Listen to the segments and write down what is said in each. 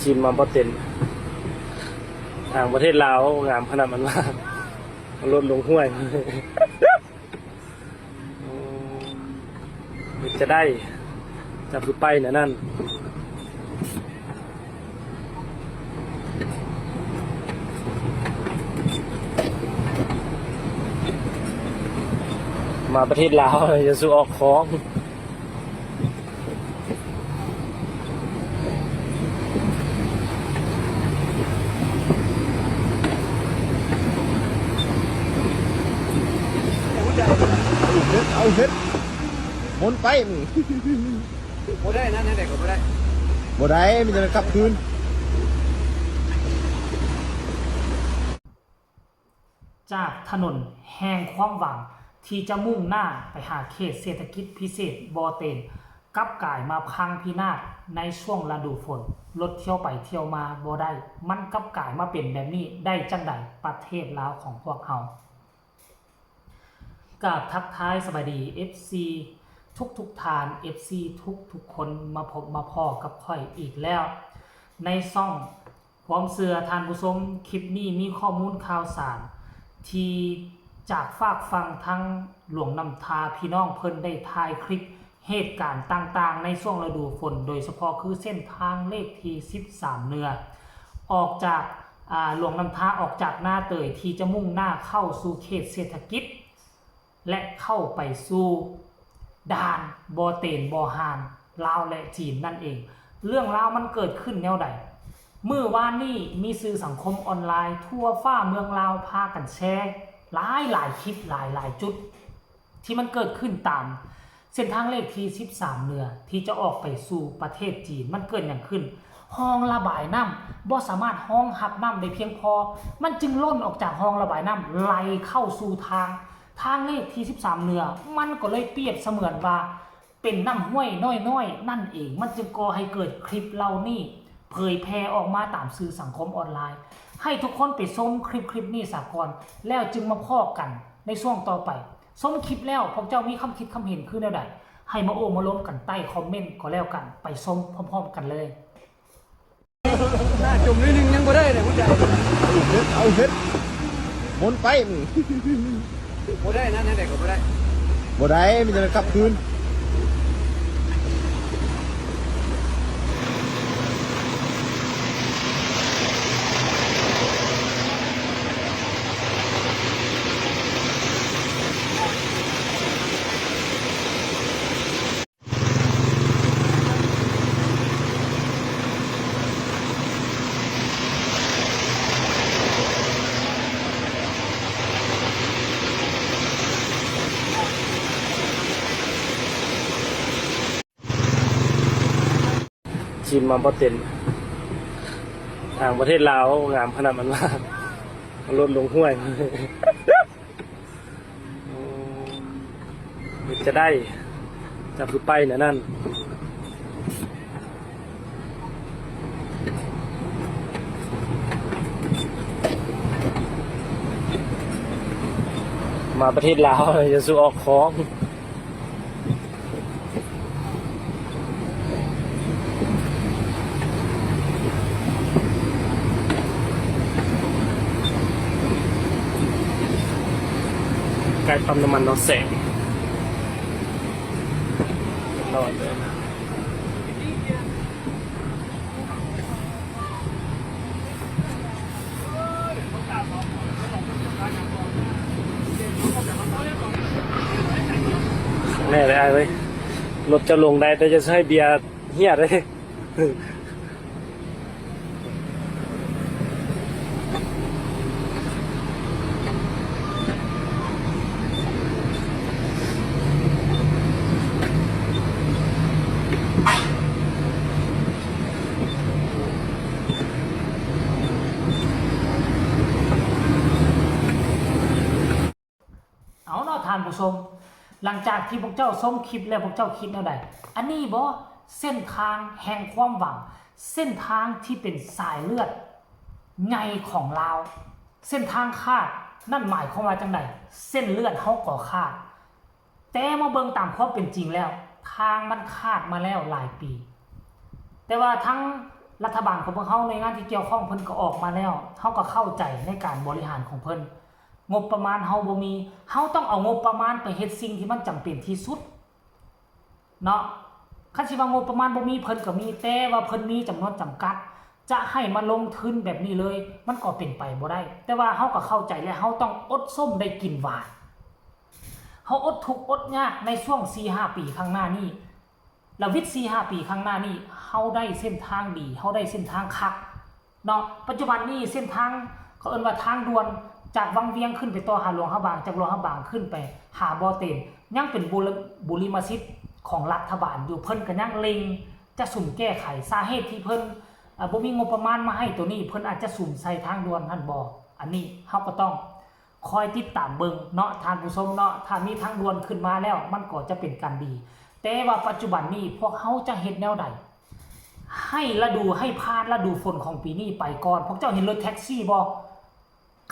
จีนมาบ่เต็นทางประเทศลาวงามขนาดมันว่ามันลดลงห้วยจะได้จะคือไปนะนั่นมาประเทศลาวจะสู้ออกของเอาเฮ็ดหมุนไปมึงบ่ได้นะนั่นแหละก็บ่ได้บ่ได้มันจะกลับคืนจากถนนแห่งความหวังที่จะมุ่งหน้าไปหาเขตเศรษฐกิจพิเศษบอเตนกลับกลายมาพังพินาศในช่วงฤดูฝนรถเที่ยวไปเที่ยวมาบ่ได้มันกลับกลายมาเป็นแบบนี้ได้จังใดประเทศลาวของพวกเฮากับทักทายสวัสดี FC ทุกทาน FC ทุกคนมาพบมาพอกับค่อยอีกแล้วในช่องความเสื่อทานผู้ชมคลิปนี้มีข้อมูลข่าวสารที่จากฝากฟังทั้งหลวงนำทาพี่น้องเพิ่นได้ถ่ายคลิปเหตุการณ์ต่างๆในช่วงฤดูฝนโดยเฉพาะคือเส้นทางเลขที่13เนือออกจากหลวงนำทาออกจากหน้าเตยที่จะมุ่งหน้าเข้าสู่เขตเศรษฐกิจและเข้าไปสู่ด่านบอเตนบอฮานลาวและจีนนั่นเองเรื่องราวมันเกิดขึ้นแนวใดเมื่อวานนี้มีสื่อสังคมออนไลน์ทั่วฟ้าเมืองลาวพากันแชร์หลายคลิปหลายจุดที่มันเกิดขึ้นตามเส้นทางเลขที่13เนือที่จะออกไปสู่ประเทศจีนมันเกิดอย่างขึ้นห้องระบายน้ำบ่สามารถห้องหับน้ำได้เพียงพอมันจึงล้นออกจากห้องระบายน้ำไหลเข้าสู่ทางเลขที่13เนือมันก็เลยเปรียบเสมือนว่าเป็นน้ำห้วยน้อยนั่นเองมันจึงก่อให้เกิดคลิปเหล่านี้เผยแพร่ออกมาตามสื่อสังคมออนไลน์ให้ทุกคนไปชมคลิปนี้ซะก่อนแล้วจึงมาพอกันในช่วงต่อไปชมคลิปแล้วพวกเจ้ามีคำคิดคำเห็นคือแนวใดให้มามาล้มกันใต้คอมเมนต์ก็แล้วกันไปชมพร้อมๆกันเลยหน้าจมนิดนึงยังบ่ได้เลยผู้ใหญ่เอาเฮ็ดหมุนไปมึงบ่ได้นะนั่นแหละก็บ่ได้บ่ได้มันจะกลับคืนจีนมาบ่เต็นทางประเทศลาวงามขนาดมันว่ามันลดลงห้วยจะได้จะคือไปนะนั่นมาประเทศลาวจะสู้ออกของใกล้ปั๊มน้ำมันเราแสงรอดเลยแน่เลยไอ้เว้ยรถจะลงได้แต่จะให้เบียร์เฮี้ยเลยท่านผู้ชมหลังจากที่พวกเจ้าชมคลิปแล้วพวกเจ้าคิดแนวใดอันนี้บ่เส้นทางแห่งความหวังเส้นทางที่เป็นสายเลือดไงของลาวเส้นทางคาดนั่นหมายความว่าจังไดเส้นเลือดเฮาก็คาดแต่มาเบิ่งตามความเป็นจริงแล้วทางมันคาดมาแล้วหลายปีแต่ว่าทั้ง รัฐบาลของพวกเขาในงานที่เกี่ยวข้องเพิ่นก็ออกมาแล้วเขาก็เข้าใจในการบริหารของเพิ่นงบประมาณเฮาบ่มีเฮาต้องเอางบประมาณไปเฮ็ดสิ่งที่มันจำเป็นที่สุดเนาะคันสิว่างบประมาณบ่มีเพิ่นก็มีแต่ว่าเพิ่นมีจำนวนจำกัดจะให้มาลงทุนแบบนี้เลยมันก็เป็นไปบ่ได้แต่ว่าเฮาก็เข้าใจและเฮาต้องอดส้มได้กินหวานเฮาอดทุกข์อดยากในช่วง 4-5 ปีข้างหน้านี้แล้ววิทย์ 4-5 ปีข้างหน้านี้เฮาได้เส้นทางดีเฮาได้เส้นทางคักเนาะปัจจุบันนี้เส้นทางเขาเอิ้นว่าทางด่วนจากวังเวียงขึ้นไปต่อหาหลวงพระบางจากหลวงพระบางขึ้นไปหาบ่อเต็มยังเป็นบุริมสิทธิ์ของรัฐบาลอยู่เพิ่นก็ยังเล็งจะสุ่มแก้ไขสาเหตุที่เพิ่นบ่มีงบประมาณมาให้ตัวนี้เพิ่นอาจจะสุ่มใส่ทางด่วนท่านบ่อันนี้เฮาก็ต้องคอยติดตามเบิ่งเนาะท่านผู้ชมเนาะถ้ามีทางด่วนขึ้นมาแล้วมันก็จะเป็นการดีแต่ว่าปัจจุบันนี้พวกเฮาจะเฮ็ดแนวใดให้ฤดูให้ผ่านฤดูฝนของปีนี้ไปก่อนพวกเจ้าเห็นรถแท็กซี่บ่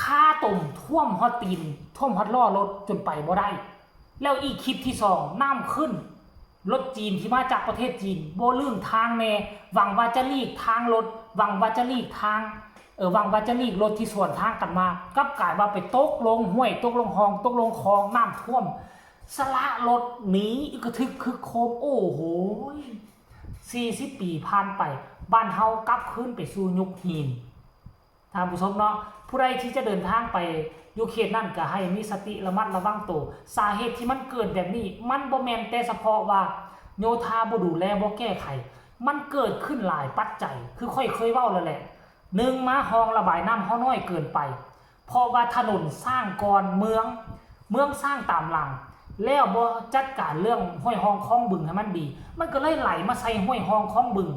ค่าต่มท่วมฮอดตีนท่วมฮอดล้อรถจนไปบ่ได้แล้วอีกคลิปที่2น้ำขึ้นรถจีนที่มาจากประเทศจีนบ่ลื่นทางแน่หวังว่าจะหลีกทางรถหวังว่าจะหลีกทางหวังว่าจะหลีกรถที่สวนทางกันมากลับกลายว่าไปตกลงห้วยตกลงคลองตกลงคลองน้ำท่วมสละรถหนีกระทึกคึกโคมโอ้โห40 ปีผ่านไปบ้านเฮากลับคืนไปสู่ยุคหินท่านผู้ชมเนาะผู้ใดที่จะเดินทางไปอยู่เขตนั่นก็ให้มีสติระมัดระวังตัวสาเหตุที่มันเกิดแบบนี้มันบ่แม่นแต่เฉพาะว่าโยธาบ่ดูแลบ่แก้ไขมันเกิดขึ้นหลายปัจจัยคือค่อยเคยเว้าแล้วแหละ1มาห้องระบายน้ำเฮาน้อยเกินไปเพราะว่าถนนสร้างก่อนเมืองสร้างตามหลังแล้วบ่จัดการเรื่องห้วยห้องคลองบึงให้มันดีมันก็เลยไหลมาใส่ห้วยห้องคลองบึง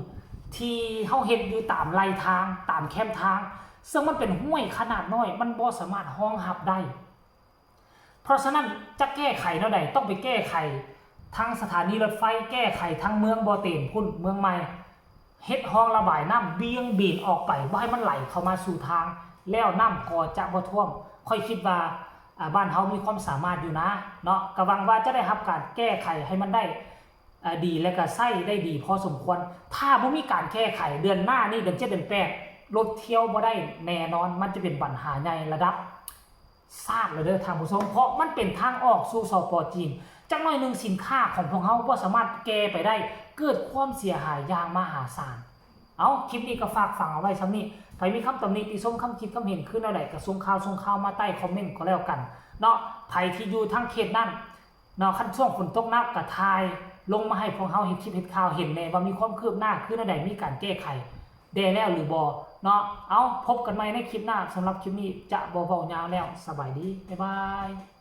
ที่เฮาเฮ็ดอยู่ตามไหลทางตามแคมทางซึ่งมันเป็นห้วยขนาดน้อยมันบ่สามารถห้องรับได้เพราะฉะนั้นจะแก้ไขแนวใดต้องไปแก้ไขทางสถานีรถไฟแก้ไขทางเมืองบ่อเต็มพุ่นเมืองใหม่เฮ็ดห้องระบายน้ำเบี่ยงเบนออกไปบ่ให้มันไหลเข้ามาสู่ทางแล้วน้ำก็จะบ่ท่วมค่อยคิดว่าบ้านเฮามีความสามารถอยู่นะเนาะก็หวังว่าจะได้รับการแก้ไขให้มันได้ดีและก็ใช้ได้ดีพอสมควรถ้าบ่มีการแก้ไขเดือนหน้านี่เดือน7เดือน8รถเที่ยวบ่ได้แน่นอนมันจะเป็นปัญหาใหญ่ระดับชาติเลยเด้อท่านผู้ชมเพราะมันเป็นทางออกสู่สป.จีนจักหน่อยนึงสินค้าของพวกเฮาบ่สามารถแก้ไปได้เกิดความเสียหายอย่างมหาศาลเอาคลิปนี้ก็ฝากฟังเอาไว้ซ้ำนี้ใครมีคำตำหนิติชมคำคิดคำเห็นขึ้นอะไรก็ส่งข่าวมาใต้คอมเมนต์ก็แล้วกันเนาะใครที่อยู่ทางเขตนั้นเนาะคันช่วงฝนตกหนักก็ทายลงมาให้พวกเฮาเห็นคลิปเห็นข่าวเห็นแน่ว่ามีความคืบหน้าขึ้นอะไรมีการแก้ไขได้แล้วหรือบ่เนาะเอาพบกันใหม่ในคลิปหน้าสำหรับคลิปนี้จะบ่เว้ายาวแล้วสบายดีบ๊ายบาย